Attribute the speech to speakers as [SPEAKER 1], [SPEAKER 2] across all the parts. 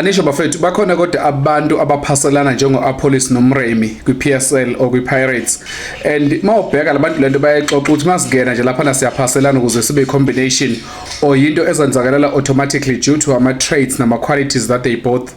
[SPEAKER 1] Anisho bafethu bakhona kodwa abantu abaphaselana njengo-Apollos noMremi kwi-PSL or kwi-Pirates, and mawubheka labantu lento bayayixoxa ukuthi masingena nje laphana siyaphaselana ukuze sibe i-combination or into ezenzakalela automatically due to ama-traits nama-qualities that they both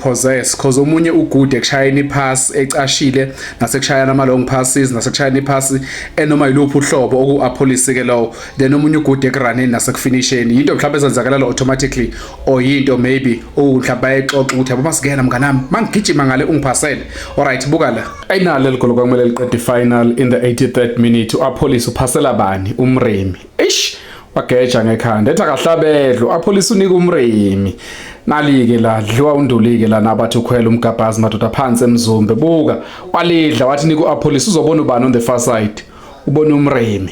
[SPEAKER 1] possess, cause omunye ugude ekushayeni iphasi ecashile nasekushayana ama-long passes nasekushayana iphasi enoma yiluphi uhlobo oku-Apollos-ke lowo, then omunye ugude ekuraneni nasekufinisheni. Yinto mhlawumbe ezenzakalela automatically or yinto maybe mhlawumbe bayexoxa ukuthi yabo masigena mnganami mangigijima ngale ungiphasele. Alright, buka la ayinalo ligolo kwakumele liqede final in the 83rd minute. U-Apollos uphasela bani? uMremi. Wageja ngekhanda ethi akahlabedlo u-Apollos unika uMremi. Nalike la dliwa undulike la nabathi ukhwela umgabhazi madoda phansi emzumbe. Buka walidla wathi nika u-Apollos uzobona ubani on the far side. Ubona uMremi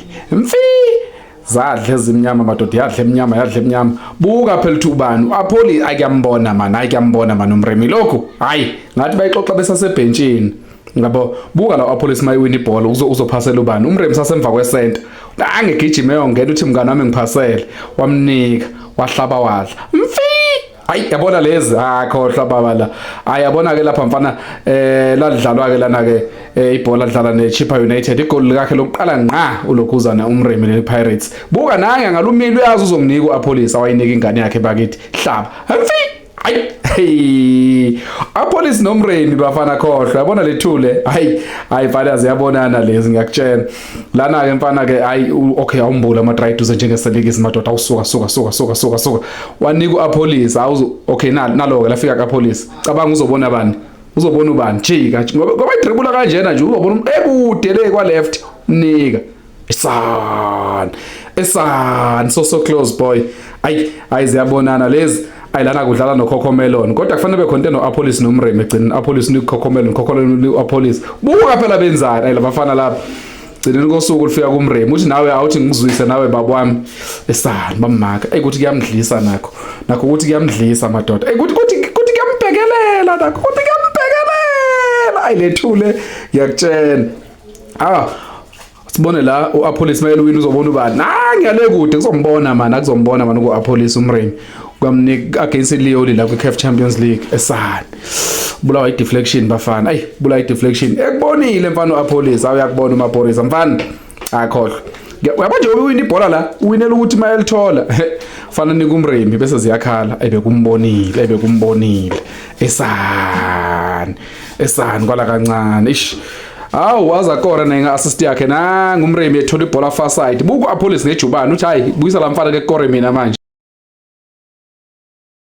[SPEAKER 1] zadle ezimnyama madoda, yadle emnyama. Buka phela uthi ubani u-Apollos ayikuyambona man uMremi lokho hayi ngathi bayixoxa besasebhentshini ngabo. Buka la u-Apollos mayiwina ibhola uzophasela ubani? uMremi sasemva kwesenta angegijime yongena uthi mngani wami ngiphasele, wamnika wahlaba wadla hayi yabona lezi khohlwa baba la. Yabona ke lapha mfana ladlalwa ke lana ke ibhola dlala neChippa United, igoli lakhe lokuqala ngqa ulokhuzana uMremi lePirates. Buka nange ngalumili uyazi uzomnika u-Apollos awayinika ingane yakhe bakithi hlaba hayi Apollos noMremi bafana khohlwa yabona lethule hayi vale ziyabonana lezi ngiyakutshela lana ke mfana ke okay awumbula amadrayiduze njengeselekisi madoda awusuka wanika u-Apollos okay nalo ke lafika ka-Apollos cabanga uzobona bani? Uzobona ubani? Jika ngoba idribula kanjena nje uzobona ebude le kwa left mnika esan so close boy. Hayi ziyabonana lezi lana kudlala noCocomelon kodwa kufanele bekhonte no-Apollos noMremi egcina Apollos uCocomelon u-Apollos. Buka phela benzani labafana lapha gcineni kosuku lifika kuMremi uthi nawe awuthi ngizwise nawe baba wami esani bamaka ukuthi kuyamdlisa nakho ukuthi kuyamdlisa madoda ukuthi kuyambhekelela nakho ukuthi kuyambhekelela lethule ngiyakutshela. Sibone la u-Apollos mayelo wini uzobona ubani? Ngiyale kude kuzombona man akuzombona man ku-Apollos uMremi kwamnika against Leoli la kwi-CAF Champions League esani. Bulawa i-deflection bafana bulawa i-deflection ekubonile mfana u-Apollos uyakubona uMapollis mfana akhohlwa yabo nje uwina ibhola la uwinela ukuthi mayelithola fana nika uMremi bese ziyakhala ebekumbonile esani kwala kancane waza kora nenga-assist yakhe uMremi ethola ibhola far side. Buku u-Apollos ngejubane uthi hayi buyisa la mfana ke kore mina manje.